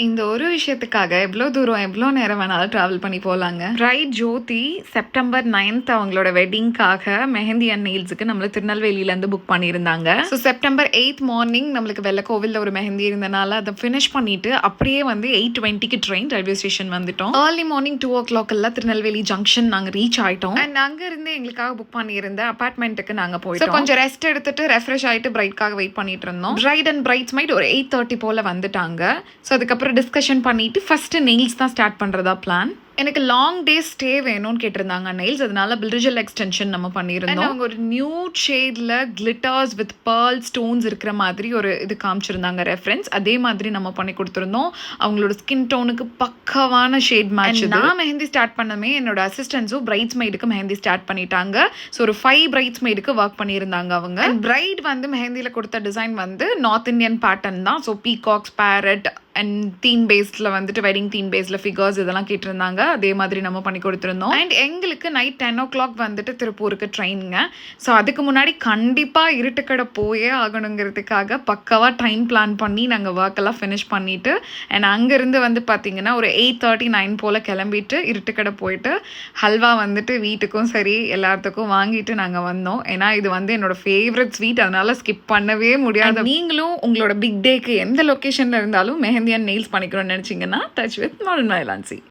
இந்த ஒரு விஷயத்துக்காக எவ்வளோ தூரம் எவ்வளோ நேரம் வேணாலும் ட்ராவல் பண்ணி போகலாங்க. பிரைட் ஜோதி செப்டம்பர் 9th அவங்களோட வெட்டிங்காக மெஹந்தி அண்ட் நெயில்ஸுக்கு நம்மள திருநெல்வேலியிலேருந்து புக் பண்ணியிருந்தாங்க. ஸோ செப்டம்பர் 8th மார்னிங் நம்மளுக்கு வெள்ளக்கோவிலில் ஒரு மெஹந்தி இருந்தனால அதை ஃபினிஷ் பண்ணிட்டு அப்படியே வந்து 8:20க்கு ட்ரெயின் ரயில்வே ஸ்டேஷன் வந்துட்டோம். Early morning 2 o'clock Tirunelveli junction நாங்கள் ரீச் ஆயிட்டோம். அண்ட் அங்கேருந்து எங்களுக்காக புக் பண்ணியிருந்த அப்பார்ட்மெண்ட்டுக்கு நாங்கள் போயிட்டோம். கொஞ்சம் ரெஸ்ட் எடுத்துட்டு ரெஃப்ரெஷ் ஆகிட்டு பிரைட்காக வெயிட் பண்ணிட்டு இருந்தோம். பிரைட் அண்ட் பிரைட்ஸ் மைட் ஒரு 8:30 போல் வந்துட்டாங்க. ஸோ அதுக்கப்புறம் டிஸ்கஷன் பண்ணிட்டு ஃபர்ஸ்ட் நெயில்ஸ் தான் ஸ்டார்ட் பண்றதா பிளான். எனக்கு லாங் டே ஸ்டே வேணும்னு கேட்டிருந்தாங்க நெயில்ஸ். அதனால பிரிட்ஜல் எக்ஸ்டென்ஷன் நம்ம பண்ணியிருந்தோம். அவங்க ஒரு நியூட் ஷேட்ல கிளிட்டர்ஸ் வித் பேர்ல் ஸ்டோன்ஸ் இருக்கிற மாதிரி ஒரு இது காமிச்சிருந்தாங்க ரெஃபரன்ஸ். அதே மாதிரி நம்ம பண்ணி கொடுத்துருந்தோம். அவங்களோட ஸ்கின் டோனுக்கு பக்கவான ஷேட் மேட்ச். நான் மெஹந்தி ஸ்டார்ட் பண்ணமே என்னோட அசிஸ்டன்ஸும் பிரைட்ஸ் மெய்டுக்கு மெஹந்தி ஸ்டார்ட் பண்ணிட்டாங்க. ஸோ ஒரு 5 பிரைட்ஸ் மெய்டுக்கு ஒர்க் பண்ணியிருந்தாங்க அவங்க. பிரைட் வந்து மெஹந்தியில் கொடுத்த டிசைன் வந்து நார்த் இந்தியன் பேட்டர்ன் தான். So peacocks, parrot and theme பேஸ்டில் வந்துட்டு வெட்டிங் தீம் பேஸில் ஃபிகர்ஸ் இதெல்லாம் கேட்டிருந்தாங்க. அதே மாதிரி நம்ம பண்ணி கொடுத்துருந்தோம். அண்ட் எங்களுக்கு நைட் 10 o'clock வந்துட்டு திருப்பூருக்கு ட்ரெயினுங்க. ஸோ அதுக்கு முன்னாடி கண்டிப்பாக இருட்டுக்கடை போயே ஆகணுங்கிறதுக்காக பக்காவாக டைம் பிளான் பண்ணி நாங்கள் ஒர்க்கெல்லாம் ஃபினிஷ் பண்ணிவிட்டு அண்ட் அங்கேருந்து வந்து பார்த்திங்கன்னா ஒரு 8:39 போல் கிளம்பிட்டு இருட்டுக்கடை போயிட்டு ஹல்வா வந்துட்டு வீட்டுக்கும் சரி எல்லாத்துக்கும் வாங்கிட்டு நாங்கள் வந்தோம். ஏன்னா இது வந்து என்னோட ஃபேவரட் ஸ்வீட், அதனால ஸ்கிப் பண்ணவே முடியாது. நீங்களும் உங்களோட பிக் டேக்கு எந்த லொக்கேஷனில் இருந்தாலும் மெஹந்தி அண்ட் நெயில்ஸ் பண்ணிக்கணும்னு நினச்சிங்கன்னா டச் வித் மாடர்ன் மயிலான்சி.